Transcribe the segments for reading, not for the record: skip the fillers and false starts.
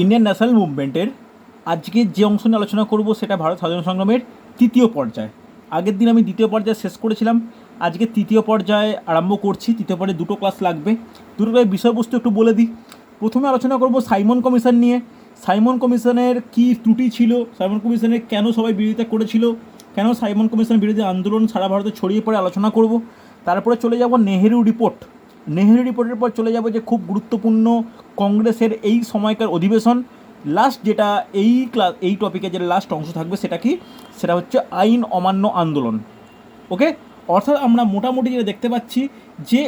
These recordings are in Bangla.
ইন্ডিয়ান ন্যাশনাল মুভমেন্টের আজকে যে অংশ নিয়ে আলোচনা করব সেটা ভারত স্বাধীনতা সংগ্রামের তৃতীয় পর্যায়। আগের দিন আমি দ্বিতীয় পর্যায়ে শেষ করেছিলাম, আজকে তৃতীয় পর্যায়ে আরম্ভ করছি। তৃতীয় পর্যায়ে দুটো ক্লাস লাগবে, দুটো ক্লাসের বিষয়বস্তু একটু বলে দিই। প্রথমে আলোচনা করব সাইমন কমিশন নিয়ে। সাইমন কমিশনের কী ত্রুটি ছিল, সাইমন কমিশনের কেন সবাই বিরোধিতা করেছিল, কেন সাইমন কমিশন বিরোধী আন্দোলন সারা ভারতে ছড়িয়ে পড়ে আলোচনা করব। তারপরে চলে যাব নেহেরু রিপোর্ট। নেহেরু রিপোর্টের পর চলে যাব যে খুব গুরুত্বপূর্ণ কংগ্রেসের এই সময়কার অধিবেশন। লাস্ট যেটা এই টপিকে যে লাস্ট অংশ থাকবে সেটা কি, সেটা হচ্ছে আইন অমান্য আন্দোলন। ওকে, অর্থাৎ আমরা মোটামুটি যেটা দেখতে পাচ্ছি যে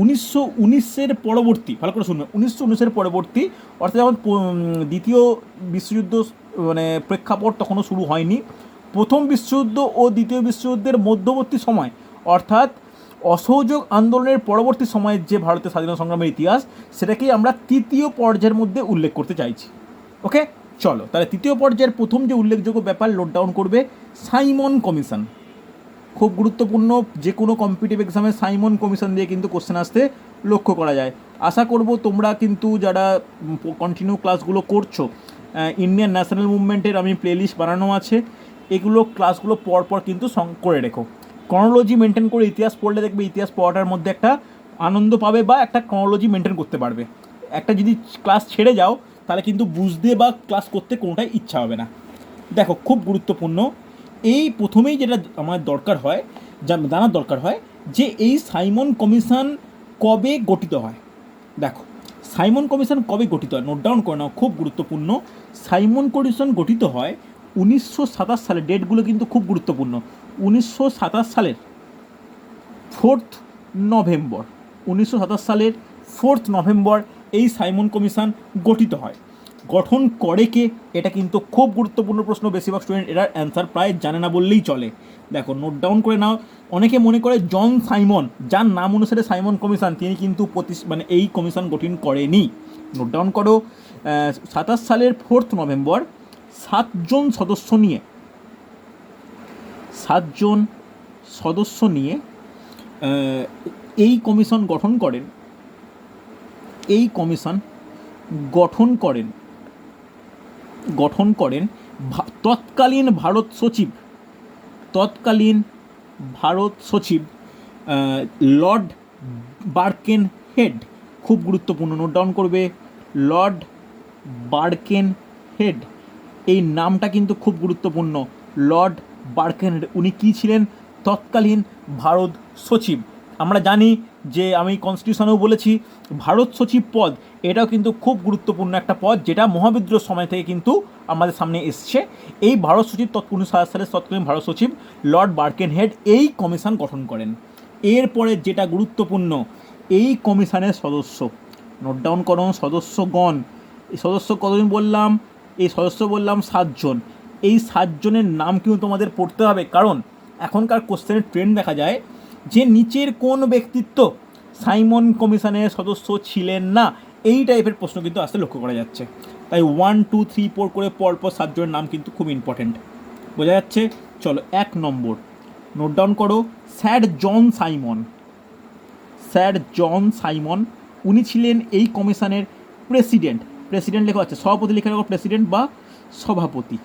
1919-এর পরবর্তী, ভালো করে শুনবেন, 1919-এর পরবর্তী, অর্থাৎ যখন দ্বিতীয় বিশ্বযুদ্ধ মানে প্রেক্ষাপট তখনও শুরু হয়নি, প্রথম বিশ্বযুদ্ধ ও দ্বিতীয় বিশ্বযুদ্ধের মধ্যবর্তী সময়, অর্থাৎ অসহযোগ আন্দোলনের পরবর্তী সময়ের যে ভারতের স্বাধীনতা সংগ্রামের ইতিহাস, সেটাকেই আমরা তৃতীয় পর্যায়ের মধ্যে উল্লেখ করতে চাইছি। ওকে, চলো তাহলে তৃতীয় পর্যায়ের প্রথম যে উল্লেখযোগ্য ব্যাপার নোট ডাউন করবে, সাইমন কমিশন। খুব গুরুত্বপূর্ণ, যে কোনো কম্পিটিটিভ এক্সামে সাইমন কমিশন দিয়ে কিন্তু কোশ্চেন আসতে লক্ষ্য করা যায়। আশা করব তোমরা কিন্তু যারা কন্টিনিউ ক্লাসগুলো করছো, ইন্ডিয়ান ন্যাশনাল মুভমেন্টের আমি প্লেলিস্ট বানানো আছে, এগুলো ক্লাসগুলো পরপর কিন্তু করে রেখো। ক্রনোলজি মেনটেন করে ইতিহাস পড়লে দেখবে ইতিহাস পড়াটার মধ্যে একটা আনন্দ পাবে বা একটা ক্রনোলজি মেনটেন করতে পারবে। একটা যদি ক্লাস ছেড়ে যাও তাহলে কিন্তু বুঝতে বা ক্লাস করতে কোনোটাই ইচ্ছা হবে না। দেখো, খুব গুরুত্বপূর্ণ, এই প্রথমেই যেটা আমার দরকার হয়, জানার দরকার হয় যে এই সাইমন কমিশন কবে গঠিত হয়। দেখো, সাইমন কমিশন কবে গঠিত হয় নোট ডাউন করে নাও, খুব গুরুত্বপূর্ণ। সাইমন কমিশন গঠিত হয় 1927 সালে, ডেটগুলো কিন্তু খুব গুরুত্বপূর্ণ। 1927 সালের 4 নভেম্বর, 1927 সালের 4 নভেম্বর এই সাইমন কমিশন গঠিত হয়। গঠন করে কে, এটা কিন্তু খুব গুরুত্বপূর্ণ প্রশ্ন। বেশিরভাগ স্টুডেন্ট এটার অ্যান্সার প্রায় জানে না বললেই চলে। দেখো, নোট ডাউন করে নাও। অনেকে মনে করে জন সাইমন, যার নাম অনুসারে সাইমন কমিশন, তিনি কিন্তু এই কমিশন গঠন করেনি। নোট ডাউন করো, 27 সালের 4 নভেম্বর 7 জন সদস্য নিয়ে এই কমিশন গঠন করেন। এই কমিশন গঠন করেন তৎকালীন ভারত সচিব লর্ড বার্কেন হেড। খুব গুরুত্বপূর্ণ, নোট ডাউন করবে, লর্ড বার্কেন হেড, এই নামটা কিন্তু খুব গুরুত্বপূর্ণ। লর্ড বার্কেন হেড, উনি কী ছিলেন? তৎকালীন ভারত সচিব। আমরা জানি যে, আমি কনস্টিটিউশনেও বলেছি, ভারত সচিব পদ এটাও কিন্তু খুব গুরুত্বপূর্ণ একটা পদ, যেটা মহাবিদ্রোহ সময় থেকে কিন্তু আমাদের সামনে এসছে। এই ভারত সচিব 1927 সালের তৎকালীন ভারত সচিব লর্ড বার্কেন হেড এই কমিশন গঠন করেন। এরপরে যেটা গুরুত্বপূর্ণ, এই কমিশনের সদস্য, নোট ডাউন করুন, সদস্যগণ। এই সদস্য কতদিন বললাম? এই সদস্য বললাম 7 জন। এই 7 জনের নাম কিন্তু তোমাদের পড়তে হবে, কারণ এখনকার কোশ্চেনের ট্রেন্ড দেখা যায় যে নিচের কোন ব্যক্তিত্ব সাইমন কমিশনের সদস্য ছিলেন না, এই টাইপের প্রশ্ন কিন্তু আসতে লক্ষ্য করা যাচ্ছে। তাই 1, 2, 3, 4 করে পরপর 7 জনের নাম কিন্তু খুব ইম্পর্টেন্ট, বোঝা যাচ্ছে? চলো, 1 নম্বর নোট ডাউন করো, স্যার জন সাইমন, উনি ছিলেন এই কমিশনের প্রেসিডেন্ট লেখা আছে, সভাপতি লেখা রাখো, প্রেসিডেন্ট বা সভাপতি।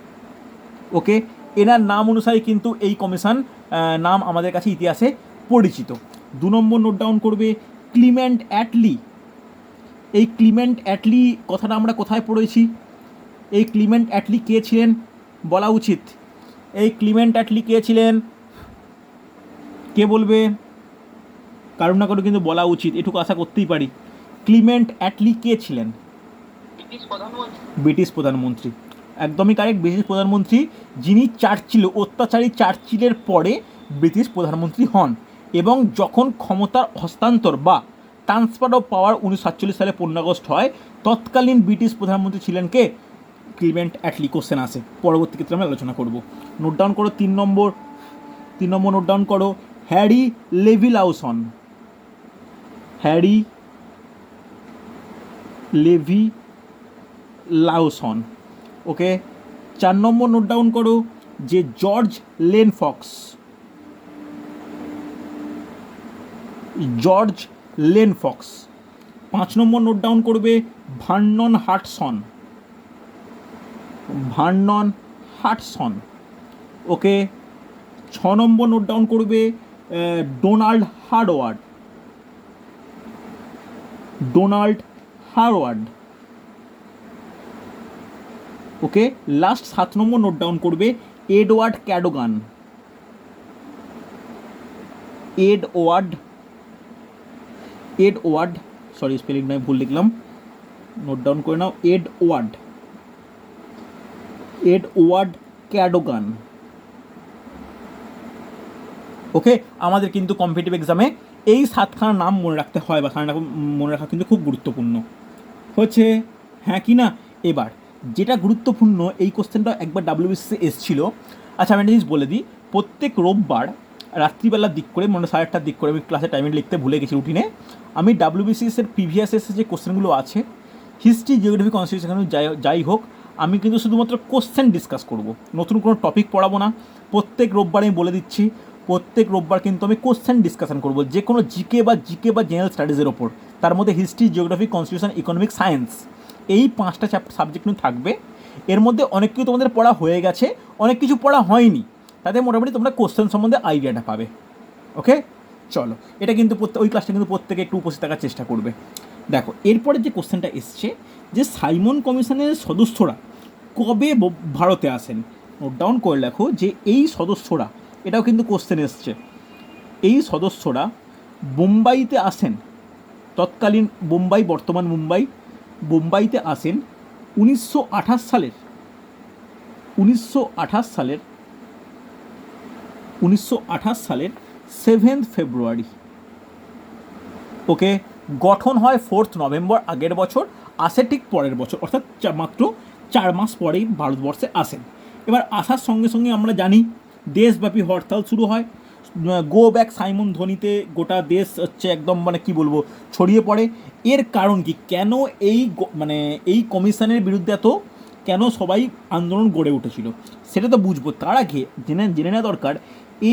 ওকে, এনার নাম অনুসারে কিন্তু এই কমিশন নাম আমাদের কাছে ইতিহাসে পরিচিত। 2 নম্বর নোট ডাউন করবে, ক্লিমেন্ট অ্যাটলি। এই ক্লিমেন্ট অ্যাটলি কথাটা আমরা কোথায় পড়েছি? এই ক্লিমেন্ট অ্যাটলি কে ছিলেন বলা উচিত। এই ক্লিমেন্ট অ্যাটলি কে ছিলেন, কে বলবে? কারণ না কারণ কিন্তু বলা উচিত, এটুকু আশা করতেই পারি। ক্লিমেন্ট অ্যাটলি কে ছিলেন? ব্রিটিশ প্রধানমন্ত্রী। একদমই কারেক্ট, ব্রিটিশ প্রধানমন্ত্রী, যিনি অত্যাচারী চার্চিলের পরে ব্রিটিশ প্রধানমন্ত্রী হন, এবং যখন ক্ষমতার হস্তান্তর বা ট্রান্সফার অফ পাওয়ার 1947 সালে 15 আগস্ট হয়, তৎকালীন ব্রিটিশ প্রধানমন্ত্রী ছিলেন কে? Clement Attlee. কোশ্চেন আসে, পরবর্তী ক্ষেত্রে আমরা আলোচনা করব। নোট ডাউন করো 3 নম্বর নোট ডাউন করো, হ্যারি লেভি লাউসন। ওকে, 4 নম্বর নোট ডাউন করো যে জর্জ লেন ফক্স। 5 নম্বর নোট ডাউন করবে Vernon Hudson. Vernon Hudson. Okay, 6 নম্বর নোট ডাউন করবে Donald Harward. Donald Harward. Okay, last 7 নম্বর নোট ডাউন করবে Edward Cadogan. Edward sorry spelling নয়, ভুল লিখলাম, নোট ডাউন করে নাও। এডওয়ার্ড ক্যাডোগান। ওকে, আমাদের কিন্তু কম্পিটিটিভ এক্সামে এই 7খানা নাম মনে রাখতে হয়, বা খানা মনে রাখা কিন্তু খুব গুরুত্বপূর্ণ হচ্ছে, হ্যাঁ কি না। এবার যেটা গুরুত্বপূর্ণ, এই কোশ্চেনটা একবার ডাব্লিউবিসিএসে এসেছিল। আচ্ছা, আমি একটা জিনিস বলে দিই, প্রত্যেক রোববার রাত্রিবেলার দিক করে, মনে 8:30টার দিক করে, আমি ক্লাসে টাইমিং লিখতে ভুলে গেছি রুটিনে, আমি ডাব্লিউবিসিএসের প্রিভিয়াস এসে যে কোশ্চেনগুলো আছে, হিস্ট্রি, জিওগ্রাফি, কনস্টিটিউশন, যাই হোক, আমি কিন্তু শুধুমাত্র কোশ্চেন ডিসকাস করব, নতুন কোনো টপিক পড়াবো না। প্রত্যেক রোববার আমি বলে দিচ্ছি, প্রত্যেক রোববার কিন্তু আমি কোশ্চেন ডিসকাশন করব, যে কোনো জিকে বা জেনারেল স্টাডিজের ওপর। তার মধ্যে history, geography, constitution, economic, science, এই 5টা সাবজেক্ট কিন্তু থাকবে। এর মধ্যে অনেক কিছু তোমাদের পড়া হয়ে গেছে, অনেক কিছু পড়া হয়নি, তাতে মোটামুটি তোমরা কোশ্চেন সম্বন্ধে আইডিয়াটা পাবে। ওকে, চলো, এটা কিন্তু ওই ক্লাসটা কিন্তু প্রত্যেকে একটু উপস্থিত থাকার চেষ্টা করবে। দেখো, এরপরে যে কোশ্চেনটা এসছে, যে সাইমন কমিশনের সদস্যরা কবে ভারতে আসেন, নোট ডাউন করে লেখো যে এই সদস্যরা, এটাও কিন্তু কোশ্চেন এসছে, এই সদস্যরা বোম্বাইতে আসেন, তৎকালীন বোম্বাই, বর্তমান বোম্বাইতে আসেন 1928 সালের 7 ফেব্রুয়ারি। ওকে, গঠন হয় 4 নভেম্বর, আগের বছর, আসে ঠিক পরের বছর, অর্থাৎ মাত্র 4 মাস পরেই ভারতবর্ষে আসেন। এবার আসার সঙ্গে সঙ্গে আমরা জানি দেশব্যাপী হরতাল শুরু হয়, গো ব্যাক সাইমন ধ্বনিতে গোটা দেশ হচ্ছে একদম, মানে কি বলবো, ছড়িয়ে পড়ে। এর কারণ কি, কেন এই কমিশনের বিরুদ্ধে এত কেন সবাই আন্দোলন গড়ে উঠেছিল, সেটা তো বুঝবো। তার আগে জেনে নেওয়া দরকার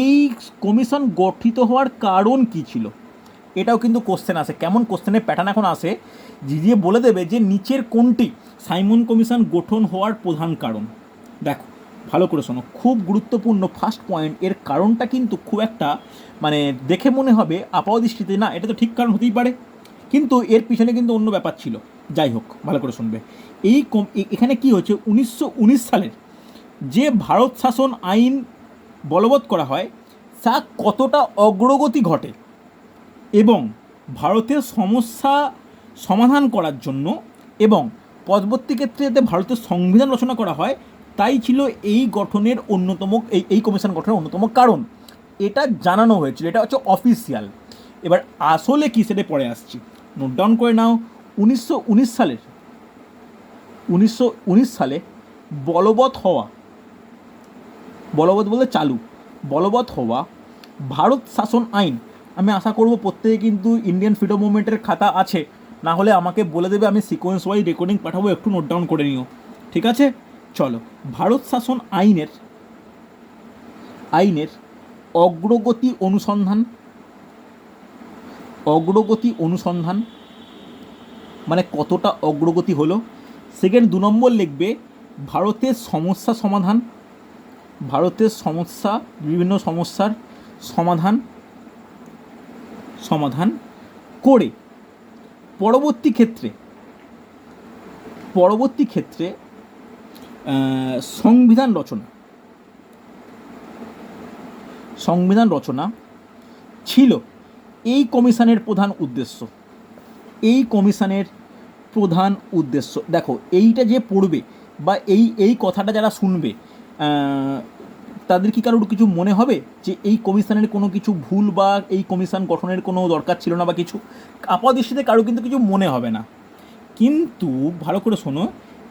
এই কমিশন গঠিত হওয়ার কারণ কি ছিল। এটাও কিন্তু কোশ্চেন আসে, কেমন কোশ্চেনের প্যাটার্ন এখন আসে, যে বলে দেবে যে নিচের কোনটি সাইমন কমিশন গঠন হওয়ার প্রধান কারণ। দেখো, ভালো করে শোনো, খুব গুরুত্বপূর্ণ ফার্স্ট পয়েন্ট। এর কারণটা কিন্তু খুব একটা, মানে দেখে মনে হবে আপাতদৃষ্টিতে না এটা তো ঠিক কারণ হতেই পারে, কিন্তু এর পিছনে কিন্তু অন্য ব্যাপার ছিল। যাই হোক, ভালো করে শুনবে। এখানে কি হচ্ছে, 1919 সালের যে ভারত শাসন আইন বলবৎ করা হয়, তা কতটা অগ্রগতি ঘটে এবং ভারতের সমস্যা সমাধান করার জন্য, এবং পরবর্তী ক্ষেত্রে যাতে ভারতের সংবিধান রচনা করা হয়, তাই ছিল এই গঠনের অন্যতম, এই কমিশন গঠনের অন্যতম কারণ। এটা জানানো হয়েছিল, এটা হচ্ছে অফিসিয়াল। এবার আসলে কী, সেটা পরে আসছি, নোট ডাউন করে নাও। 1919 সালে বলবৎ বলতে চালু, বলবৎ হওয়া ভারত শাসন আইন। আমি আশা করব প্রত্যেকে কিন্তু ইন্ডিয়ান ফ্রিডম মুভমেন্টের খাতা আছে, না হলে আমাকে বলে দেবে, আমি সিকোয়েন্স ওয়াইজ রেকর্ডিং পাঠাবো, একটু নোট ডাউন করে নিও, ঠিক আছে। চলো, ভারত শাসন আইনের অগ্রগতি অনুসন্ধান, মানে কতটা অগ্রগতি হলো। সেকেন্ড, 2 নম্বর লিখবে ভারতের বিভিন্ন সমস্যার সমাধান করে পরবর্তী ক্ষেত্রে সংবিধান রচনা ছিল এই কমিশনের প্রধান উদ্দেশ্য। দেখো, এইটা যে পড়বে বা এই কথাটা যারা শুনবে, তাদের কি কারোর কিছু মনে হবে যে এই কমিশনের কোনো কিছু ভুল, বা এই কমিশন গঠনের কোনো দরকার ছিল না, বা কিছু আপাতদৃষ্টিতে কারো কিন্তু কিছু মনে হবে না। কিন্তু ভালো করে শোনো,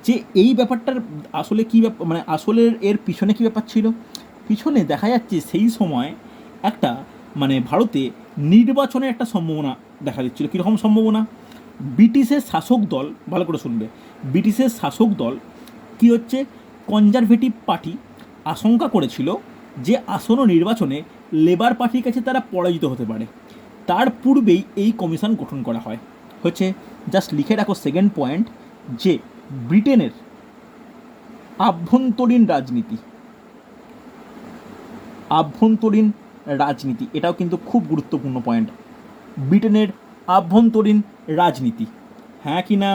যে এই ব্যাপারটার আসলে কী ব্যাপার, মানে আসলে এর পিছনে কী ব্যাপার ছিল। পিছনে দেখা যাচ্ছে সেই সময় একটা, মানে ভারতে নির্বাচনের একটা সম্ভাবনা দেখা দিচ্ছিল। কীরকম সম্ভাবনা, ব্রিটিশের শাসক দল, ভালো করে শুনবে, ব্রিটিশের শাসক দল কী হচ্ছে, কনজারভেটিভ পার্টি আশঙ্কা করেছিল যে আসন্ন নির্বাচনে লেবার পার্টির কাছে তারা পরাজিত হতে পারে। তার পূর্বেই এই কমিশন গঠন করা হয়। জাস্ট লিখে রাখো সেকেন্ড পয়েন্ট, যে ব্রিটেনের আভ্যন্তরীণ রাজনীতি, আভ্যন্তরীণ রাজনীতি এটাও কিন্তু খুব গুরুত্বপূর্ণ পয়েন্ট। ব্রিটেনের আভ্যন্তরীণ রাজনীতি, হ্যাঁ কি না?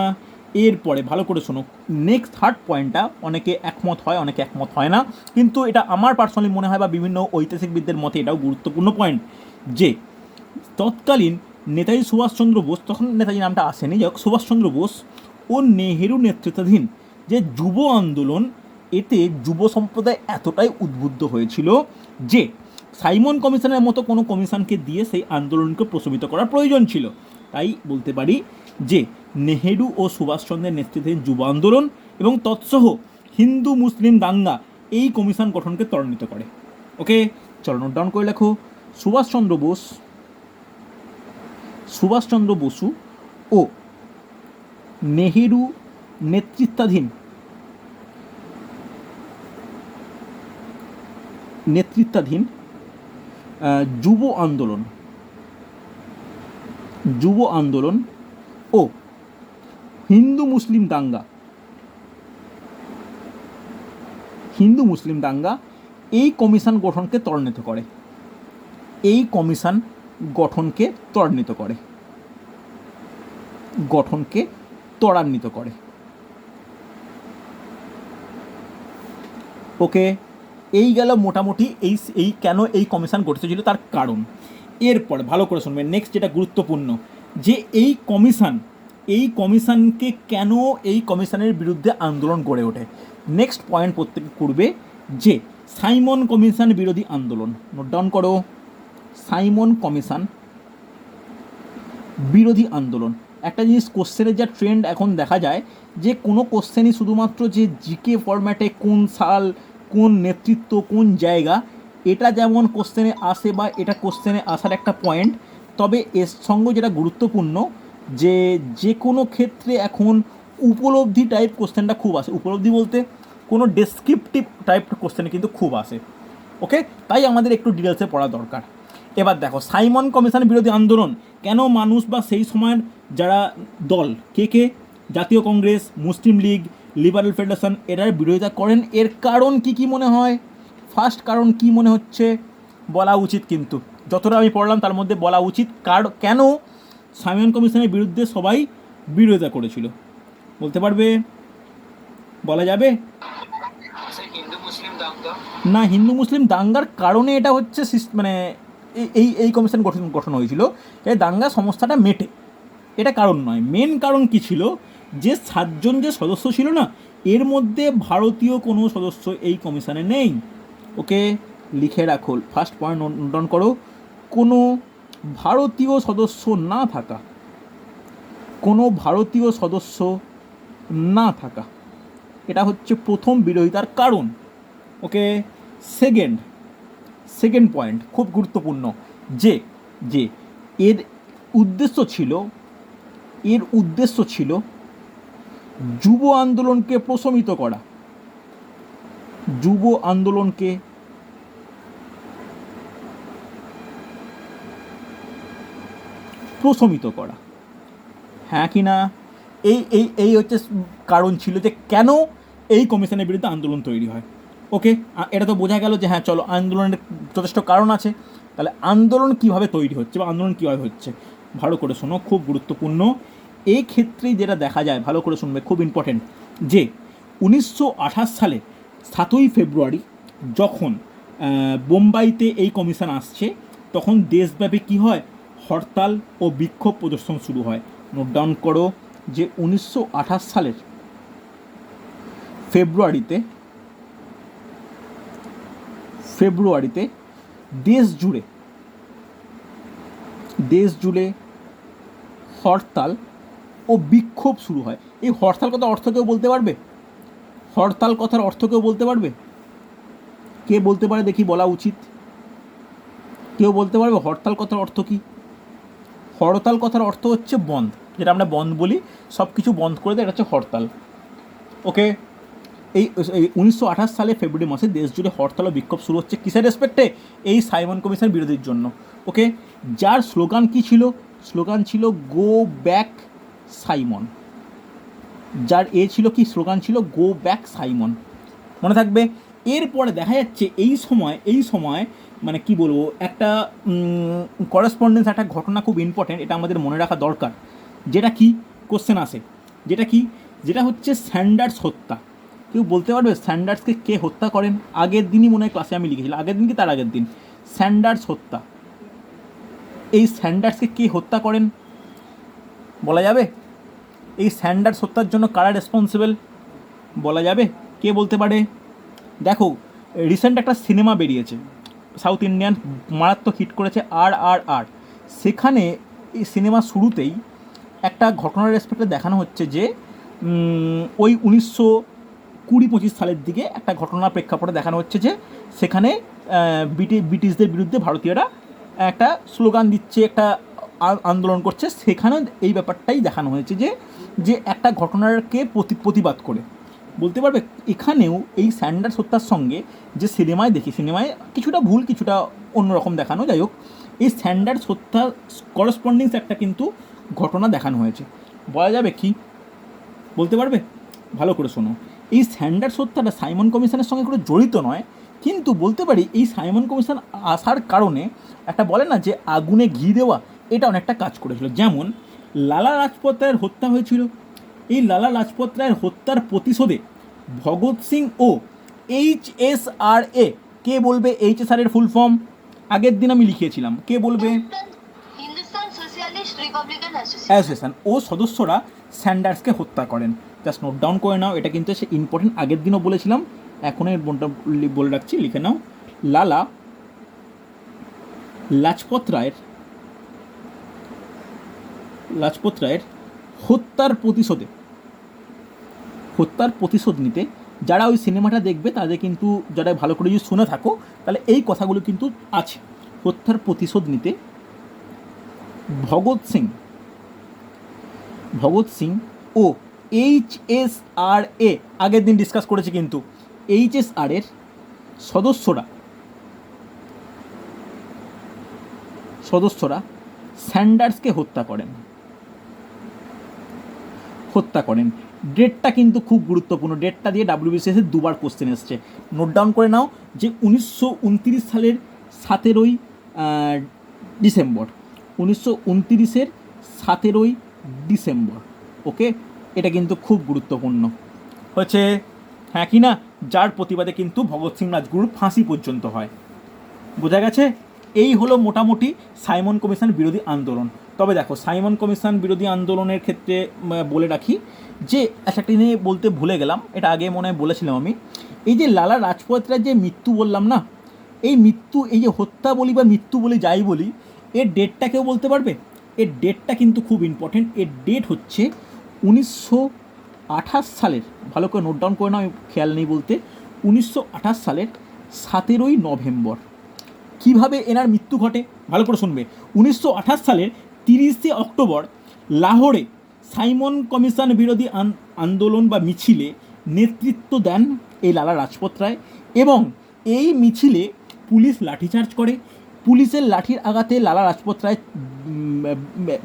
এরপরে ভালো করে শোনো, নেক্সট থার্ড পয়েন্টটা অনেকে একমত হয়, অনেকে একমত হয় না, কিন্তু এটা আমার পার্সোনালি মনে হয় বা বিভিন্ন ঐতিহাসিকবিদদের মতে এটাও গুরুত্বপূর্ণ পয়েন্ট, যে তৎকালীন নেতাজি সুভাষচন্দ্র বোস, তখন নেতাজি নামটা আসেনি, যাই হোক, সুভাষচন্দ্র বোস ও নেহেরু নেতৃত্বাধীন যে যুব আন্দোলন, এতে যুব সম্প্রদায় এতটাই উদ্বুদ্ধ হয়েছিল যে সাইমন কমিশনের মতো কোনো কমিশনকে দিয়ে সেই আন্দোলনকে প্রশমিত করার প্রয়োজন ছিল। তাই বলতে পারি যে নেহেরু ও সুভাষচন্দ্রের নেতৃত্বাধীন যুব আন্দোলন এবং তৎসহ হিন্দু মুসলিম দাঙ্গা এই কমিশন গঠনকে ত্বরান্বিত করে। ওকে, চলো নোট ডাউন করে লেখো। সুভাষচন্দ্র বসু ও নেহেরু নেতৃত্বাধীন যুব আন্দোলন ও হিন্দু মুসলিম দাঙ্গা এই কমিশন গঠনকে ত্বরান্বিত করে। ওকে, এই গেল মোটামুটি এই কেন এই কমিশন গঠিত ছিল তার কারণ। এরপর ভালো করে শুনবেন, নেক্সট যেটা গুরুত্বপূর্ণ, যে এই কমিশনকে কেন এই কমিশনের বিরুদ্ধে আন্দোলন গড়ে ওঠে। নেক্সট পয়েন্ট প্রত্যেকে করবে যে সাইমন কমিশন বিরোধী আন্দোলন। নোট ডাউন করো, সাইমন কমিশন বিরোধী আন্দোলন। একটা জিনিস, কোশ্চেনের যা ট্রেন্ড এখন দেখা যায়, যে কোনো কোশ্চেনই শুধুমাত্র যে জিকে ফরম্যাটে কোন সাল, কোন নেতৃত্ব, কোন জায়গা, এটা যেমন কোশ্চেনে আসে বা এটা কোশ্চেনে আসার একটা পয়েন্ট, তবে এর সঙ্গে যেটা গুরুত্বপূর্ণ, যে কোনো ক্ষেত্রে এখন উপলব্ধি টাইপ কোশ্চেনটা খুব আসে। উপলব্ধি বলতে কোনো ডেসক্রিপটিভ টাইপ কোশ্চেনে কিন্তু খুব আসে। ওকে, তাই আমাদের একটু ডিটেলসে পড়া দরকার। এবার দেখো, সাইমন কমিশন বিরোধী আন্দোলন কেন মানুষ বা সেই সময়ের যারা দল, কে জাতীয় কংগ্রেস, মুসলিম লীগ, লিবারেল ফেডারেশন, এরার বিরোধিতা করেন, এর কারণ কি মনে হয়? ফার্স্ট কারণ কি মনে হচ্ছে বলা উচিত, কিন্তু যতটা আমি পড়লাম তার মধ্যে বলা উচিত কেন সাইমন কমিশনের বিরুদ্ধে সবাই বিরোধিতা করেছিল, বলতে পারবে? বলা যাবে না? হিন্দু মুসলিম দাঙ্গার কারণে এটা হচ্ছে, মানে এই কমিশন গঠন হয়েছিল, দাঙ্গা সমস্যাটা মেটে, এটা কারণ নয়। মেন কারণ কি ছিল, যে 7 জন যে সদস্য ছিল না, এর মধ্যে ভারতীয় কোনো সদস্য এই কমিশনে নেই। ওকে, লিখে রাখো, ফার্স্ট পয়েন্ট নোট ডাউন করো, কোনো ভারতীয় সদস্য না থাকা, এটা হচ্ছে প্রথম বিরোধিতার কারণ। ওকে, সেকেন্ড পয়েন্ট খুব গুরুত্বপূর্ণ, যে এর উদ্দেশ্য ছিল যুব আন্দোলনকে প্রশমিত করা, হ্যাঁ কি না? এই হচ্ছে কারণ ছিল যে কেন এই কমিশনের বিরুদ্ধে আন্দোলন তৈরি হয়। ওকে, এটা তো বোঝা গেল যে হ্যাঁ চলো, আন্দোলনের যথেষ্ট কারণ আছে। তাহলে আন্দোলন কিভাবে তৈরি হচ্ছে বা আন্দোলন কীভাবে হচ্ছে, ভালো করে শোনো, খুব গুরুত্বপূর্ণ। এই ক্ষেত্রেই যেটা দেখা যায়, ভালো করে শুনবে, খুব ইম্পর্টেন্ট, যে 1928 সালে 7ই ফেব্রুয়ারি যখন বোম্বাইতে এই কমিশন আসছে, তখন দেশব্যাপী কী হয়, হরতাল ও বিক্ষোভ প্রদর্শন শুরু হয়। নোট ডাউন করো, যে 1928 সালের ফেব্রুয়ারিতে দেশ জুড়ে হরতাল ও বিক্ষোভ শুরু হয়। এই হরতাল কথার অর্থ কেউ বলতে পারবে? কে বলতে পারে দেখি, বলা উচিত। কেউ বলতে পারবে হরতাল কথার অর্থ কি? হরতাল কথার অর্থ হচ্ছে বন্ধ, যেটা আমরা বন্ধ বলি, সব কিছু বন্ধ করে দেয়, এটা হচ্ছে হরতাল। ওকে, এই 1928 সালে ফেব্রুয়ারি মাসে দেশ জুড়ে হরতাল ও বিক্ষোভ শুরু হচ্ছে, কিসের রেসপেক্টে? এই সাইমন কমিশন বিরোধীর জন্য। ওকে, যার স্লোগান কি ছিল? স্লোগান ছিল গো ব্যাক সাইমন। যার স্লোগান ছিল গো ব্যাক সাইমন। মনে থাকবে। এরপরে দেখা যাচ্ছে এই সময় মানে কি বলবো, একটা করেসপন্ডেন্স, একটা ঘটনা খুব ইম্পর্টেন্ট, এটা আমাদের মনে রাখা দরকার। যেটা কি কোশ্চেন আসে, যেটা হচ্ছে স্যান্ডার্স হত্যা। কেউ বলতে পারবে স্যান্ডার্সকে কে হত্যা করেন? আগের দিনই মনে হয় ক্লাসে আমি লিখেছিলাম, আগের দিন কি তার আগের দিন, স্যান্ডার্স হত্যা। এই স্যান্ডার্সকে কে হত্যা করেন বলা যাবে? এই স্যান্ডার্স হত্যার জন্য কারা রেসপন্সিবল বলা যাবে? কে বলতে পারে? দেখো, রিসেন্ট একটা সিনেমা বেরিয়েছে সাউথ ইন্ডিয়ান, মারাত্মক হিট করেছে, RRR। সেখানে এই সিনেমা শুরুতেই একটা ঘটনার রেসপেক্টে দেখানো হচ্ছে যে ওই 1920-25 সালের দিকে একটা ঘটনার প্রেক্ষাপটে দেখানো হচ্ছে যে সেখানে ব্রিটিশদের বিরুদ্ধে ভারতীয়রা একটা স্লোগান দিচ্ছে, একটা আন্দোলন করছে। সেখানে এই ব্যাপারটাই দেখানো হয়েছে যে একটা ঘটনাকে প্রতিবাদ করে। বলতে পারবে এখানেও এই স্যান্ডার্স হত্যার সঙ্গে যে সিনেমায় কিছুটা ভুল, কিছুটা অন্যরকম দেখানো, যাই হোক, এই স্যান্ডার্স হত্যার করসপন্ডিংস একটা কিন্তু ঘটনা দেখানো হয়েছে। বলা যাবে কি বলতে পারবে? ভালো করে শোনো, এই স্যান্ডার্স হত্যাটা সাইমন কমিশনের সঙ্গে কোনো জড়িত নয়, কিন্তু বলতে পারি এই সাইমন কমিশন আসার কারণে একটা বলে না যে আগুনে ঘি দেওয়া, এটা অনেকটা কাজ করেছিল। যেমন লালা লাজপত রায়ের হত্যা হয়েছিল, এই লালা লাজপত রায়ের হত্যার প্রতিশোধে ভগৎ সিং ও HSRA, কে বলবে HSR এর ফুল ফর্ম? আগের দিন আমি লিখিয়েছিলাম, কে বলবে? হিন্দুস্তান সোশ্যালিস্ট রিপাবলিকান অ্যাসোসিয়েশন ও সদস্যরা স্যান্ডার্সকে হত্যা করেন। জাস্ট নোট ডাউন করে নাও, এটা কিন্তু সে ইম্পর্টেন্ট, আগের দিনও বলেছিলাম, এখনও এর বোনটা বলে রাখছি, লিখে নাও। লালা লাজপত রায়ের হত্যার প্রতিশোধ নিতে যারা ওই সিনেমাটা দেখবে তাদের কিন্তু, যারা ভালো করে যদি শুনে থাকো তাহলে এই কথাগুলো কিন্তু আছে। হত্যার প্রতিশোধ নিতে ভগৎ সিং ও HSRA, আগের দিন ডিসকাস করেছি কিন্তু, HSR এর সদস্যরা স্যান্ডার্সকে হত্যা করেন। ডেটটা কিন্তু খুব গুরুত্বপূর্ণ, ডেটটা দিয়ে WBCS এর দুবার কোশ্চেন এসছে। নোট ডাউন করে নাও যে 1929 সালের 17ই ডিসেম্বর, 1929-এর 17ই ডিসেম্বর। ওকে, এটা কিন্তু খুব গুরুত্বপূর্ণ হচ্ছে, হ্যাঁ কি না? যার প্রতিবাদে কিন্তু ভগৎ সিং রাজগুরুর ফাঁসি পর্যন্ত হয়। বোঝা গেছে? এই হলো মোটামুটি সাইমন কমিশন বিরোধী আন্দোলন। তবে দেখো, সাইমন কমিশন বিরোধী আন্দোলনের ক্ষেত্রে বলে রাখি যে একটা নিয়ে বলতে ভুলে গেলাম, এটা আগে মনে হয় বলেছিলাম আমি, এই যে লালা লাজপত রায়ের যে মৃত্যু বললাম না, এই যে হত্যা বলি বা মৃত্যু বলি যাই বলি, এর ডেটটা কেউ বলতে পারবে? এর ডেটটা কিন্তু খুব ইম্পর্টেন্ট। এর ডেট হচ্ছে 1928 সালের, ভালো করে নোট ডাউন করে নাও, আমি খেয়াল নেই বলতে, 1928 সালের 17ই নভেম্বর। কিভাবে এনার মৃত্যু ঘটে ভালো করে শুনবে। 1928 সালের 30শে অক্টোবর লাহোরে সাইমন কমিশন বিরোধী আন্দোলন বা মিছিলে নেতৃত্ব দেন এই লালা লাজপত রায়, এবং এই মিছিলে পুলিশ লাঠিচার্জ করে। পুলিশের লাঠির আঘাতে লালা লাজপত রায়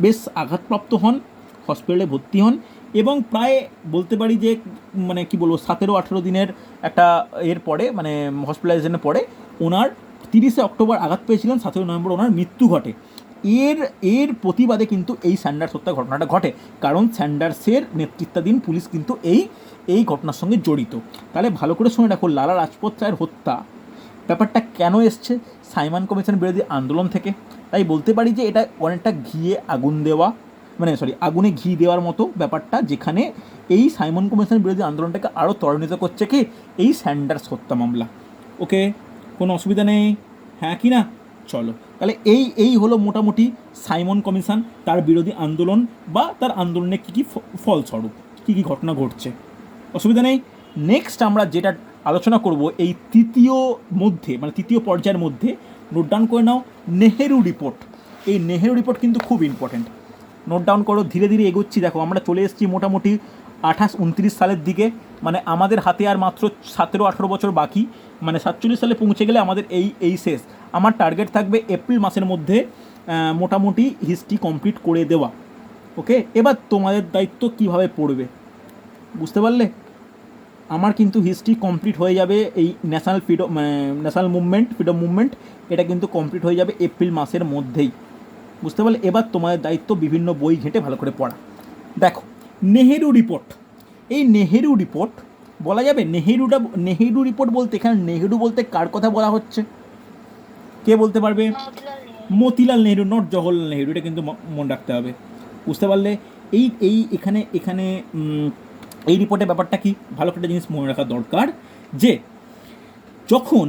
বেশ আঘাতপ্রাপ্ত হন, হসপিটালে ভর্তি হন, এবং প্রায় বলতে পারি যে মানে কি বলবো 17-18 দিনের একটা এর পরে, মানে হসপিটালাইজেশনের পরে ওনার 30শে অক্টোবর আঘাত পেয়েছিলেন, 17 নভেম্বর ওনার মৃত্যু ঘটে। এর প্রতিবাদে কিন্তু এই স্যান্ডার্স হত্যা ঘটনাটা ঘটে, কারণ স্যান্ডার্সের নেতৃত্বাধীন পুলিশ কিন্তু এই ঘটনার সঙ্গে জড়িত। তাহলে ভালো করে শুনে রাখো, লালা লাজপত রায়ের হত্যা ব্যাপারটা কেন এসছে সাইমন কমিশন বিরোধী আন্দোলন থেকে। তাই বলতে পারি যে এটা অনেকটা আগুনে ঘি দেওয়ার মতো ব্যাপারটা, যেখানে এই সাইমন কমিশন বিরোধী আন্দোলনটাকে আরও ত্বরান্বিত করছে কি এই স্যান্ডার্স হত্যা মামলা। ওকে, কোনো অসুবিধা নেই, হ্যাঁ কি না? চলো, তাহলে এই হলো মোটামুটি সাইমন কমিশন, তার বিরোধী আন্দোলন বা তার আন্দোলনে কী কী ফলস্বরূপ কী কী ঘটনা ঘটছে। অসুবিধা নেই। নেক্সট আমরা যেটা আলোচনা করব এই তৃতীয় পর্যায়ের মধ্যে, নোট ডাউন করে নাও, নেহেরু রিপোর্ট। এই নেহেরু রিপোর্ট কিন্তু খুব ইম্পর্ট্যান্ট, নোট ডাউন করো। ধীরে ধীরে এগোচ্ছি, দেখো আমরা চলে এসেছি মোটামুটি 28-29 সালের দিকে, মানে আমাদের হাতে আর মাত্র 17-18 বছর বাকি, মানে 47 সালে পৌঁছে গেলে আমাদের এই শেষ। আমার টার্গেট থাকবে এপ্রিল মাসের মধ্যে মোটামুটি হিস্ট্রি কমপ্লিট করে দেওয়া। ওকে, এবার তোমাদের দায়িত্ব কিভাবে পড়বে, বুঝতে পারলে? আমার কিন্তু হিস্ট্রি কমপ্লিট হয়ে যাবে এই ন্যাশনাল ফ্রিডম মুভমেন্ট, এটা কিন্তু কমপ্লিট হয়ে যাবে এপ্রিল মাসের মধ্যেই। বুঝতে পারলে? এবার তোমাদের দায়িত্ব বিভিন্ন বই ঘেঁটে ভালো করে পড়া। দেখো, নেহেরু রিপোর্ট, এই নেহেরু রিপোর্ট বলা যাবে নেহেরু রিপোর্ট বলতে এখানে নেহেরু বলতে কার কথা বলা হচ্ছে? কে বলতে পারবে? मोतीलाल नेहरू। মতিলাল নেহেরু, নট জওহরলাল নেহেরু, এটা কিন্তু মনে রাখতে হবে। বুঝতে পারলে? এই এই এখানে এখানে এই রিপোর্টের ব্যাপারটা কি ভালো করে জিনিস মনে রাখা দরকার, যে যখন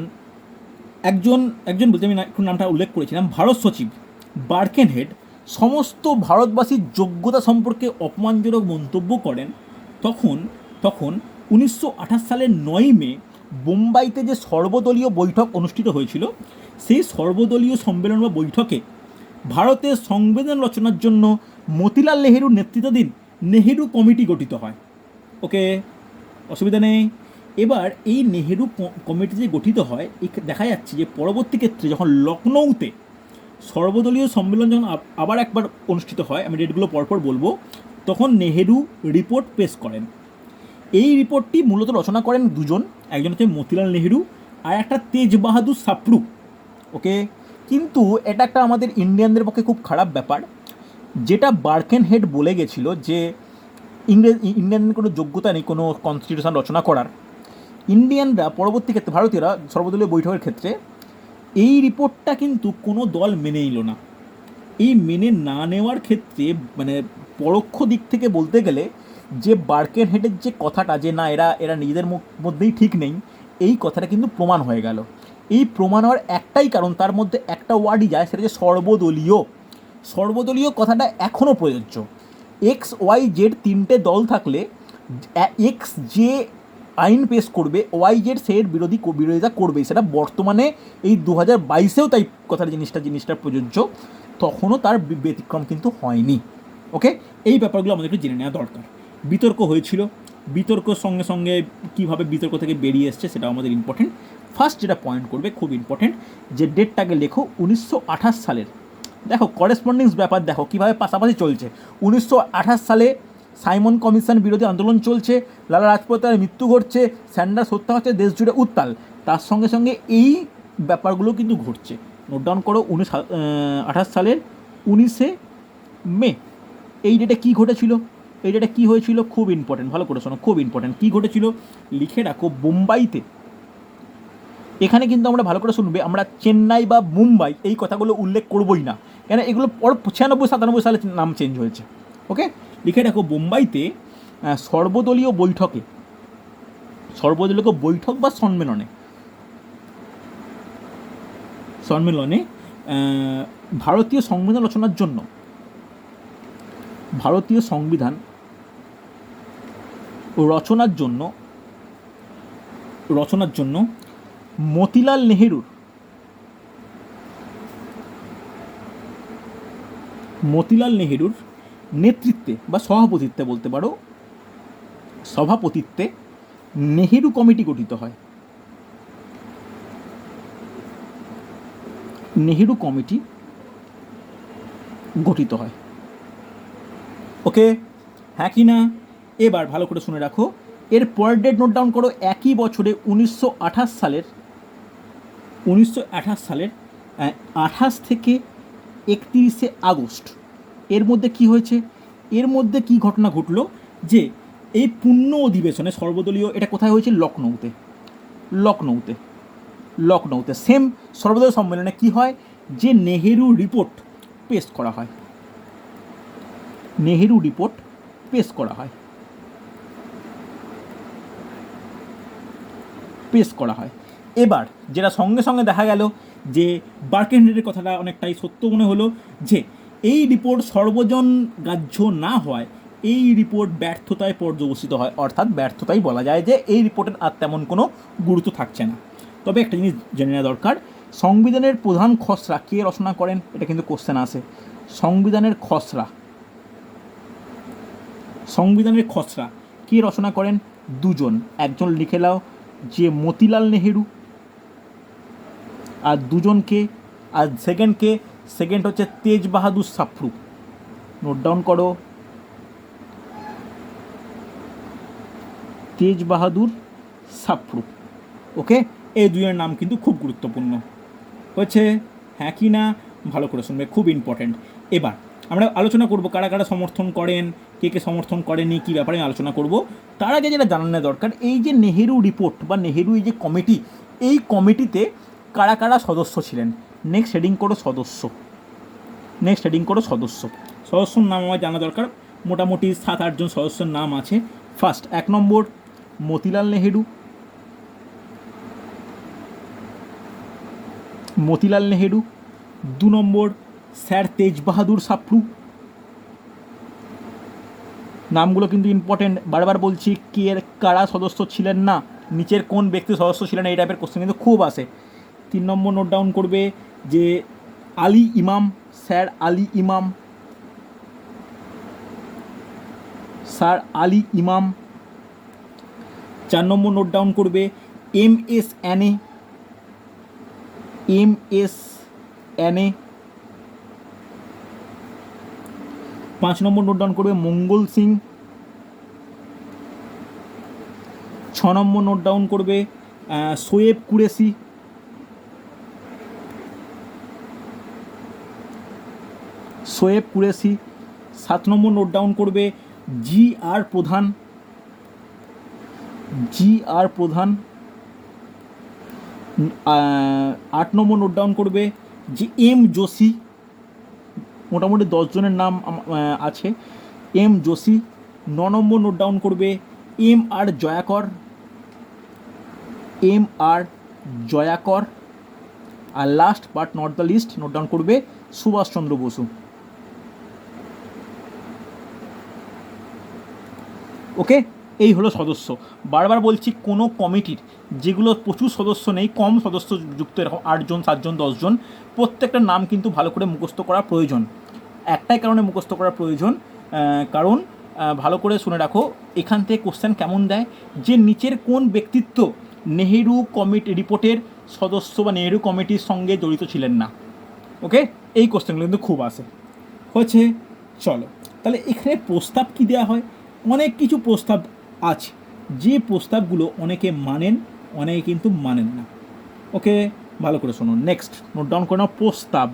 একজন বলতে আমি একটু নামটা উল্লেখ করেছিলাম, ভারত সচিব বার্কেনহেড সমস্ত ভারতবাসীর যোগ্যতা সম্পর্কে অপমানজনক মন্তব্য করেন, তখন 1928 সালের 9 মে বোম্বাইতে যে সর্বদলীয় বৈঠক অনুষ্ঠিত হয়েছিল, সেই সর্বদলীয় সম্মেলন বা বৈঠকে ভারতের সংবিধান রচনার জন্য মতিলাল নেহেরুর নেতৃত্বাধীন নেহেরু কমিটি গঠিত হয়। ওকে, অসুবিধা নেই। এবার এই নেহেরু কমিটি যে গঠিত হয়, দেখা যাচ্ছে যে পরবর্তী ক্ষেত্রে যখন লখনৌতে সর্বদলীয় সম্মেলন যখন আবার একবার অনুষ্ঠিত হয়, আমি ডেটগুলো পরপর বলবো, তখন নেহেরু রিপোর্ট পেশ করেন। এই রিপোর্টটি মূলত রচনা করেন দুজন, একজন হচ্ছে মতিলাল নেহেরু আর একটা তেজ বাহাদুর সাপ্রু। ওকে, কিন্তু এটা একটা আমাদের ইন্ডিয়ানদের পক্ষে খুব খারাপ ব্যাপার, যেটা বার্কেনহেড বলে গেছিল যে ইন্ডিয়ানদের কোনো যোগ্যতা নেই কোনো কনস্টিটিউশন রচনা করার। ইন্ডিয়ানরা পরবর্তী ক্ষেত্রে, ভারতীয়রা সর্বদলীয় বৈঠকের ক্ষেত্রে এই রিপোর্টটা কিন্তু কোনো দল মেনে নিল না। এই মেনে না নেওয়ার ক্ষেত্রে মানে পরোক্ষ দিক থেকে বলতে গেলে যে বার্কেনহেডের যে কথাটা, যে না এরা নিজেদের মধ্যেই ঠিক নেই, এই কথাটা কিন্তু প্রমাণ হয়ে গেল। এই প্রমাণ হওয়ার একটাই কারণ, তার মধ্যে একটা ওয়ার্ডই যায়, সেটা যে সর্বদলীয় কথাটা এখনও প্রযোজ্য। এক্স ওয়াই জেড তিনটে দল থাকলে এক্স যে আইন পেশ করবে, ওয়াই জেড সের বিরোধিতা করবেই। সেটা বর্তমানে এই 2022-এও তাই জিনিসটা প্রযোজ্য, তখনও তার ব্যতিক্রম কিন্তু হয়নি। ওকে, এই ব্যাপারগুলো আমাদের একটু জেনে নেওয়া দরকার। বিতর্ক হয়েছিল, বিতর্কর সঙ্গে সঙ্গে কীভাবে বিতর্ক থেকে বেরিয়ে এসছে সেটাও আমাদের ইম্পর্টেন্ট। ফার্স্ট যেটা পয়েন্ট করবে, খুব ইম্পর্টেন্ট, যে ডেটটাকে লেখো 1928 সালের। দেখো করেসপন্ডিংস ব্যাপার, দেখো কীভাবে পাশাপাশি চলছে। 1928 সালে সাইমন কমিশন বিরোধী আন্দোলন চলছে, লালা লাজপত রায়ের মৃত্যু ঘটছে, স্যান্ডার্স হত্যা হচ্ছে, দেশ জুড়ে উত্তাল। তার সঙ্গে সঙ্গে এই ব্যাপারগুলো কিন্তু ঘটছে। নোট ডাউন করো, 1928 সালের 19শে মে এই ডেটে কী ঘটেছিল, এই ডেটে কী হয়েছিল, খুব ইম্পর্টেন্ট, ভালো করে শোনো, খুব ইম্পর্টেন্ট। কী ঘটেছিল লিখে রাখো, বোম্বাইতে। এখানে কিন্তু আমরা ভালো করে শুনবে, আমরা চেন্নাই বা মুম্বাই এই কথাগুলো উল্লেখ করবই না, কেন এগুলো 96-97 সালে নাম চেঞ্জ হয়েছে। ওকে, লিখে রাখো, বোম্বাইতে সর্বদলীয় বৈঠক বা সম্মেলনে ভারতীয় সংবিধান রচনার জন্য মতিলাল নেহেরুর নেতৃত্বে বা সভাপতিত্বে বলতে পারো, নেহেরু কমিটি গঠিত হয়। ওকে, হ্যাঁ কি না? এবার ভালো করে শুনে রাখো, এর পরের ডেট নোট ডাউন করো, একই বছরে 1928 সালের 28 থেকে 31শে আগস্ট, এর মধ্যে কি হয়েছে, এর মধ্যে কি ঘটনা ঘটলো, যে এই পূর্ণ অধিবেশনে সর্বদলীয়, এটা কোথায় হয়েছে, লখনৌতে সেম সর্বদলীয় সম্মেলনে কি হয়, যে নেহেরু রিপোর্ট পেশ করা হয়। এবার যেটা সঙ্গে সঙ্গে দেখা গেল, যে বার্কেনহেডের কথাটা অনেকটাই সত্য মনে হলো, যে এই রিপোর্ট সর্বজন গ্রাহ্য না হয়, এই রিপোর্ট ব্যর্থতায় পর্যবসিত হয়, অর্থাৎ ব্যর্থতাই বলা যায়, যে এই রিপোর্টের আর তেমন কোনো গুরুত্ব থাকছে না। তবে একটা জিনিস জেনে নেওয়া দরকার, সংবিধানের প্রধান খসড়া কে রচনা করেন, এটা কিন্তু কোশ্চেন আসে। সংবিধানের খসড়া কে রচনা করেন, দুজন, একজন লিখে নাও যে মতিলাল নেহেরু, আর দুজনকে, আর সেকেন্ড হচ্ছে তেজ বাহাদুর সাপ্রু। নোট ডাউন করো, তেজ বাহাদুর সাপ্রু। ওকে, এই দুইয়ের নাম কিন্তু খুব গুরুত্বপূর্ণ হচ্ছে, হ্যাঁ কি না ভালো করে শুনবে, খুব ইম্পর্ট্যান্ট। এবার আমরা আলোচনা করব কারা কারা সমর্থন করেন, কে কে সমর্থন করেনি, কী ব্যাপারে আলোচনা করব। তার আগে যেটা জানানো দরকার, এই যে নেহেরু রিপোর্ট বা নেহেরু এই যে কমিটি, এই কমিটিতে কারা কারা সদস্য ছিলেন। নেক্সট হেডিং করো সদস্য, নেক্সট হেডিং করো সদস্য। সদস্যর নাম আমার জানা দরকার, মোটামুটি 7-8 জন সদস্যের নাম আছে। ফার্স্ট 1 নম্বর মতিলাল নেহেরু, মতিলাল নেহেরু। 2 নম্বর স্যার তেজ বাহাদুর সাপ্রু। নামগুলো কিন্তু ইম্পর্টেন্ট, বারবার বলছি, কে কারা সদস্য ছিলেন না, নিচের কোন ব্যক্তি সদস্য ছিলেন, এই টাইপের কোশ্চেন কিন্তু খুব আসে। 3 নম্বর নোট ডাউন করবে যে আলী ইমাম, স্যার আলী ইমাম, স্যার আলী ইমাম। 4 নম্বর নোট ডাউন করবে MS অ্যানে, MS অ্যানে। 5 নম্বর নোট ডাউন করবে মঙ্গল সিং। 6 নম্বর নোট ডাউন করবে শোয়েব কুরেশি। 7 নম্বর নোট ডাউন করবে GR প্রধান, GR প্রধান। 8 নম্বর নোট ডাউন করবে যে M যোশী। মোটামুটি 10 জনের নাম আছে, M যোশী। 9 নম্বর নোট ডাউন করবে MR জয়াকর, MR জয়াকর। আর last but not the least note down করবে সুভাষচন্দ্র বসু। ওকে, এই হলো সদস্য। বারবার বলছি, কোনো কমিটির যেগুলো প্রচুর সদস্য নেই, কম সদস্য যুক্ত, এরকম 8 জন 7 জন 10 জন, প্রত্যেকটা নাম কিন্তু ভালো করে মুখস্থ করা প্রয়োজন। একটাই কারণে মুখস্থ করা প্রয়োজন, কারণ ভালো করে শুনে রাখো, এখান থেকে কোশ্চেন কেমন দেয়, যে নিচের কোন ব্যক্তিত্ব নেহেরু কমিটি রিপোর্টের সদস্য বা নেহেরু কমিটির সঙ্গে জড়িত ছিলেন না। ওকে, এই কোশ্চেনগুলো কিন্তু খুব আসে হচ্ছে। চলো তাহলে এখানে প্রস্তাব কি দেওয়া হয়, অনেক কিছু প্রস্তাব আছে, যে প্রস্তাবগুলো অনেকে মানেন, অনেকে কিন্তু মানেন না। ওকে, ভালো করে শোনো, নেক্সট নোট ডাউন করে নাও প্রস্তাব।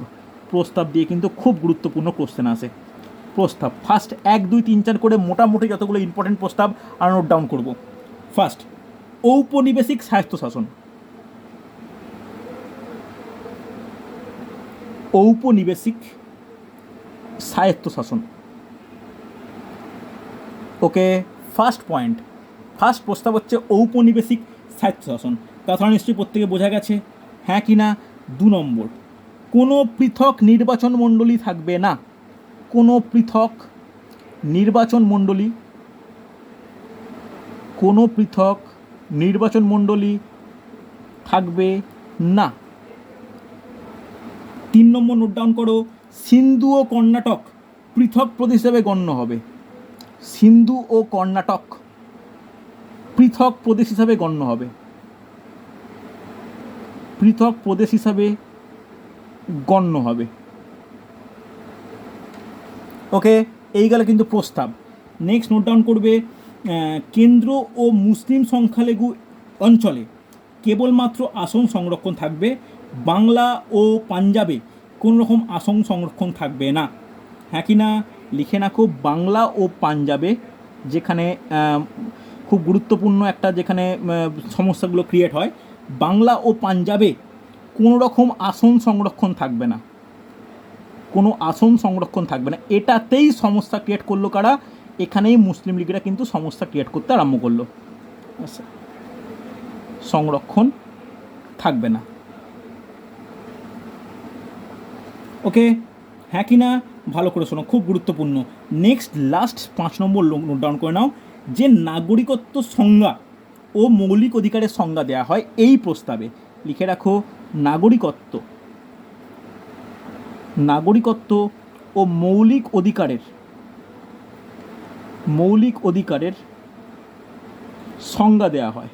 প্রস্তাব দিয়ে কিন্তু খুব গুরুত্বপূর্ণ কোশ্চেন আসে। প্রস্তাব ফার্স্ট 1 2 3 4 করে মোটামুটি যতগুলো ইম্পর্টেন্ট প্রস্তাব আর নোট ডাউন করব। ফার্স্ট ঔপনিবেশিক স্বায়ত্তশাসন, ঔপনিবেশিক স্বায়ত্তশাসন। ওকে, ফার্স্ট পয়েন্ট, ফার্স্ট প্রস্তাব হচ্ছে ঔপনিবেশিক স্বায়ত্তশাসন। কথা নিশ্চয়ই প্রত্যেকে বোঝা গেছে, হ্যাঁ কি না। 2 নম্বর, কোনো পৃথক নির্বাচন মণ্ডলী থাকবে না, কোনো পৃথক নির্বাচন মণ্ডলী, কোনো পৃথক নির্বাচন মণ্ডলী থাকবে না। 3 নম্বর নোট ডাউন করো, সিন্ধু ও কর্ণাটক পৃথক প্রদেশ হিসেবে গণ্য হবে, সিন্ধু ও কর্ণাটক পৃথক প্রদেশ হিসাবে গণ্য হবে, পৃথক প্রদেশ হিসাবে গণ্য হবে। ওকে, এই গেল কিন্তু প্রস্তাব। নেক্সট নোট ডাউন করবে, কেন্দ্র ও মুসলিম সংখ্যালঘু অঞ্চলে কেবলমাত্র আসন সংরক্ষণ থাকবে, বাংলা ও পাঞ্জাবে কোনো রকম আসন সংরক্ষণ থাকবে না। হ্যাঁ কি না, লিখে রাখো, বাংলা ও পাঞ্জাবে, যেখানে খুব গুরুত্বপূর্ণ একটা, যেখানে সমস্যাগুলো ক্রিয়েট হয়, বাংলা ও পাঞ্জাবে কোনো রকম আসন সংরক্ষণ থাকবে না, কোনো আসন সংরক্ষণ থাকবে না। এটাতেই সমস্যা ক্রিয়েট করলো কারা, এখানেই মুসলিম লীগেরা কিন্তু সমস্যা ক্রিয়েট করতে আরম্ভ করলো, সংরক্ষণ থাকবে না। ওকে, হ্যাঁ কি না, ভালো করে শোনো, খুব গুরুত্বপূর্ণ। নেক্সট লাস্ট 5 নম্বর নোট ডাউন করে নাও, যে নাগরিকত্ব সংজ্ঞা ও মৌলিক অধিকারের সংজ্ঞা দেওয়া হয় এই প্রস্তাবে। লিখে রাখো, নাগরিকত্ব, নাগরিকত্ব ও মৌলিক অধিকারের, মৌলিক অধিকারের সংজ্ঞা দেওয়া হয়।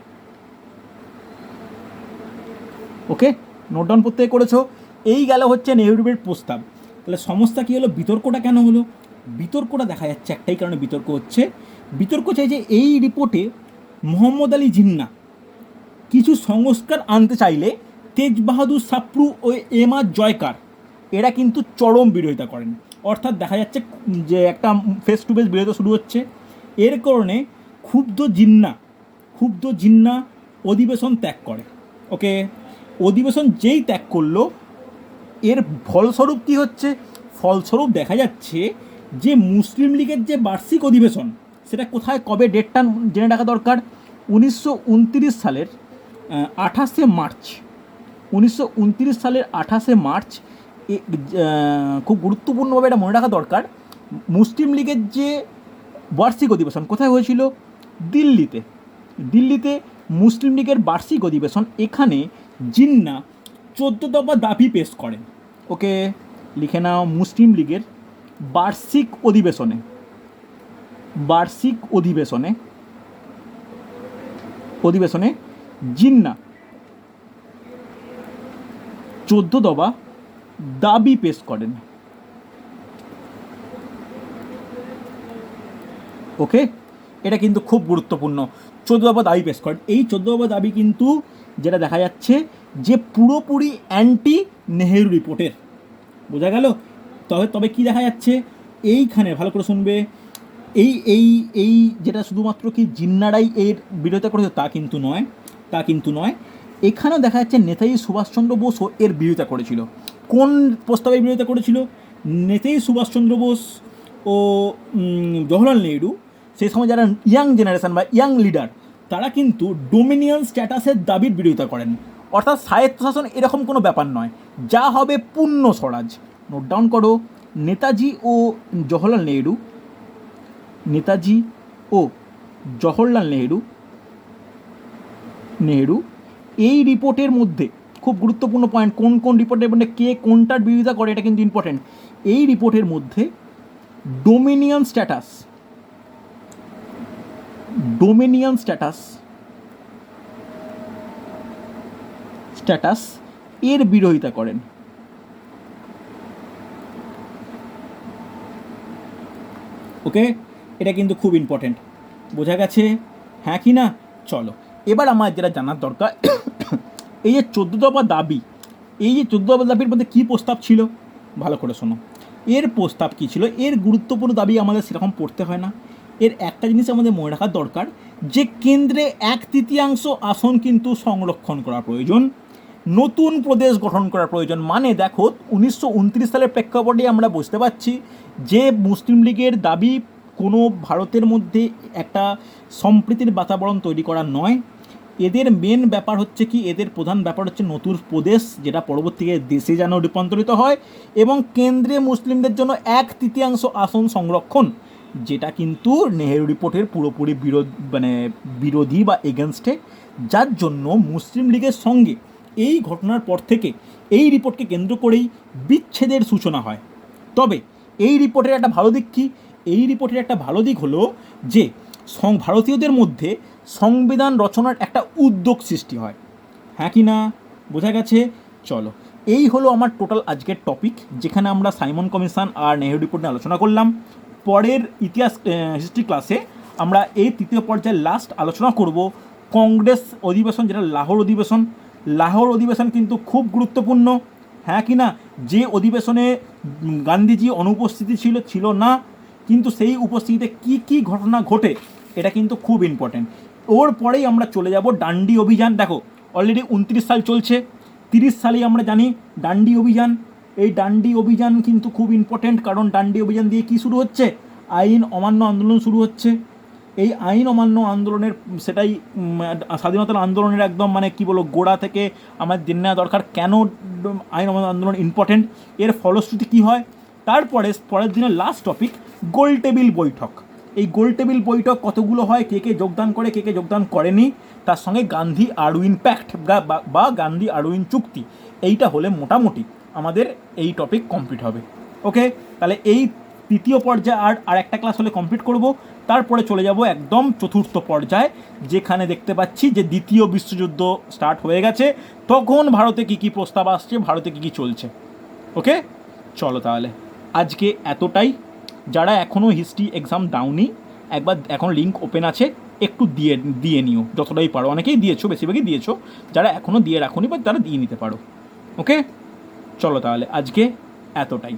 ওকে, নোট ডাউন প্রত্যেকে করেছো। এই গেল হচ্ছে নেহেরুর প্রস্তাব। তাহলে সমস্যা কী হলো, বিতর্কটা কেন হলো? বিতর্কটা দেখা যাচ্ছে একটাই কারণে বিতর্ক হচ্ছে, বিতর্ক চাই যে এই রিপোর্টে মোহাম্মদ আলী জিন্নাহ কিছু সংস্কার আনতে চাইলে তেজ বাহাদুর সাপ্রু ও এম আর জয়কার এরা কিন্তু চরম বিরোধিতা করেন। অর্থাৎ দেখা যাচ্ছে যে একটা ফেস টু ফেস বিরোধিতা শুরু হচ্ছে। এর কারণে ক্ষুব্ধ জিন্না অধিবেশন ত্যাগ করে। ওকে, অধিবেশন যেই ত্যাগ করলো, এর ফলস্বরূপ কী হচ্ছে? ফলস্বরূপ দেখা যাচ্ছে যে মুসলিম লীগের যে বার্ষিক অধিবেশন, সেটা কোথায় কবে ডেটটা জেনে রাখা দরকার। 1929 সালের 28শে মার্চ, 1929 সালের 28শে মার্চ খুব গুরুত্বপূর্ণভাবে এটা মনে রাখা দরকার। মুসলিম লীগের যে বার্ষিক অধিবেশন কোথায় হয়েছিল? দিল্লিতে মুসলিম লীগের বার্ষিক অধিবেশন। এখানে জিন্না 14 দফা দাবি পেশ করেন। ওকে, লিখে নাও, মুসলিম লীগের বার্ষিক অধিবেশনে জিন্না 14 দফা দাবি পেশ করেন। ওকে, এটা কিন্তু খুব গুরুত্বপূর্ণ। 14 দফা দাবি পেশ করেন। এই 14 দফা দাবি কিন্তু যেটা দেখা যাচ্ছে যে পুরোপুরি অ্যান্টি নেহেরু রিপোর্টের, বোঝা গেল। তবে কি দেখা যাচ্ছে এইখানে, ভালো করে শুনবে, এই যেটা শুধুমাত্র কি জিন্নারাই এর বিরোধিতা করেছে তা কিন্তু নয়। এখানেও দেখা যাচ্ছে নেতাজি সুভাষচন্দ্র বোসও এর বিরোধিতা করেছিল। কোন প্রস্তাবের বিরোধিতা করেছিল? নেতাজি সুভাষচন্দ্র বোস ও জওহরলাল নেহরু, সেই সময় যারা ইয়াং জেনারেশন বা ইয়াং লিডার, তারা কিন্তু ডোমিনিয়ন স্ট্যাটাসের দাবির বিরোধিতা করেন। অর্থাৎ স্বায়ত্তশাসন এরকম কোনো ব্যাপার নয়, যা হবে পূর্ণ স্বরাজ। নোট ডাউন করো, নেতাজি ও জওহরলাল নেহরু এই রিপোর্টের মধ্যে খুব গুরুত্বপূর্ণ পয়েন্ট, কোন রিপোর্টের মধ্যে কে কোনটার বিরোধিতা করে, এটা কিন্তু ইম্পর্টেন্ট। এই রিপোর্টের মধ্যে ডোমিনিয়ন স্ট্যাটাস এর বিরোধিতা করেন। ওকে, এটা কিন্তু খুব ইম্পর্টেন্ট, বোঝা গেছে? হ্যাঁ কি না? চলো, এবার আমার যেটা জানার দরকার, এই যে 14 দফা দাবির মধ্যে কী প্রস্তাব ছিল, ভালো করে শোনো। এর প্রস্তাব কী ছিল? এর গুরুত্বপূর্ণ দাবি আমাদের সেরকম পড়তে হয় না। এর একটা জিনিস আমাদের মনে রাখার দরকার, যে কেন্দ্রে 1/3 আসন কিন্তু সংরক্ষণ করা প্রয়োজন, নতুন প্রদেশ গঠন করা প্রয়োজন। মানে দেখো, 1929 সালের প্রেক্ষাপটে আমরা বুঝতে পারছি যে মুসলিম লীগের দাবি কোনো ভারতের মধ্যে একটা সম্প্রীতির বাতাবরণ তৈরি করা নয়। এদের মেন ব্যাপার হচ্ছে কি, এদের প্রধান ব্যাপার হচ্ছে নতুন প্রদেশ, যেটা পরবর্তীতে দেশে যেন রূপান্তরিত হয়, এবং কেন্দ্রে মুসলিমদের জন্য 1/3 আসন সংরক্ষণ, যেটা কিন্তু নেহেরু রিপোর্টের পুরোপুরি বিরোধী বা এগেনস্টে। যার জন্য মুসলিম লীগের সঙ্গে এই ঘটনার পর থেকে এই রিপোর্টকে কেন্দ্র করেই বিচ্ছেদের সূচনা হয়। তবে এই রিপোর্টের একটা ভালো দিক কী? এই রিপোর্টের একটা ভালো দিক হলো যে ভারতীয়দের মধ্যে সংবিধান রচনার একটা উদ্যোগ সৃষ্টি হয়। হ্যাঁ কি না? বোঝা গেছে? চলো, এই হলো আমার টোটাল আজকের টপিক, যেখানে আমরা সাইমন কমিশন আর নেহেরু রিপোর্ট নিয়ে আলোচনা করলাম। পরের ইতিহাস হিস্ট্রি ক্লাসে আমরা এই তৃতীয় পর্যায়ে লাস্ট আলোচনা করব কংগ্রেস অধিবেশন, যেটা লাহোর অধিবেশন কিন্তু খুব গুরুত্বপূর্ণ। হ্যাঁ কি না? যে অধিবেশনে গান্ধীজি অনুপস্থিতি ছিল না, কিন্তু সেই উপস্থিতিতে কি ঘটনা ঘটে, এটা কিন্তু খুব ইম্পর্টেন্ট। ওর পরেই আমরা চলে যাব ডান্ডি অভিযান। দেখো, অলরেডি 29 সাল চলছে, 30 সালেই আমরা জানি ডান্ডি অভিযান। এই ডান্ডি অভিযান কিন্তু খুব ইম্পর্টেন্ট, কারণ ডান্ডি অভিযান দিয়ে কি শুরু হচ্ছে? আইন অমান্য আন্দোলন শুরু হচ্ছে। এই আইন অমান্য আন্দোলনের, সেটাই স্বাধীনতার আন্দোলনের একদম কি বলবো, গোড়া থেকে আমার জেনে নেওয়া দরকার কেন আইন অমান্য আন্দোলন ইম্পর্টেন্ট, এর ফলশ্রুতি কী হয়। পরের দিনের লাস্ট টপিক গোল টেবিল বৈঠক। এই গোল টেবিল বৈঠক কতগুলো হয়, কে যোগদান করে, কে যোগদান করেনি, তার সঙ্গে গান্ধী আরউইন প্যাক্ট বা গান্ধী আরউইন চুক্তি, এইটা হলে মোটামুটি আমাদের এই টপিক কমপ্লিট হবে। ওকে, তাহলে এই তৃতীয় পর্যায়ে আর একটা ক্লাস হলে কমপ্লিট করব। তারপরে চলে যাব একদম চতুর্থ পর্যায়ে, যেখানে দেখতে পাচ্ছি যে দ্বিতীয় বিশ্বযুদ্ধ স্টার্ট হয়ে গেছে, তখন ভারতে কী প্রস্তাব আসছে, ভারতে কী চলছে। ওকে, চলো তাহলে আজকে এতটাই। যারা এখনও হিস্ট্রি এক্সাম দাওনি, একবার এখন লিঙ্ক ওপেন আছে, একটু দিয়ে দিয়ে নিও যতটাই পারো। অনেকেই দিয়েছো, বেশিরভাগই দিয়েছো, যারা এখনও দিয়ে রাখোনি বা তারা দিয়ে নিতে পারো। ওকে, চলো তাহলে আজকে এতটাই।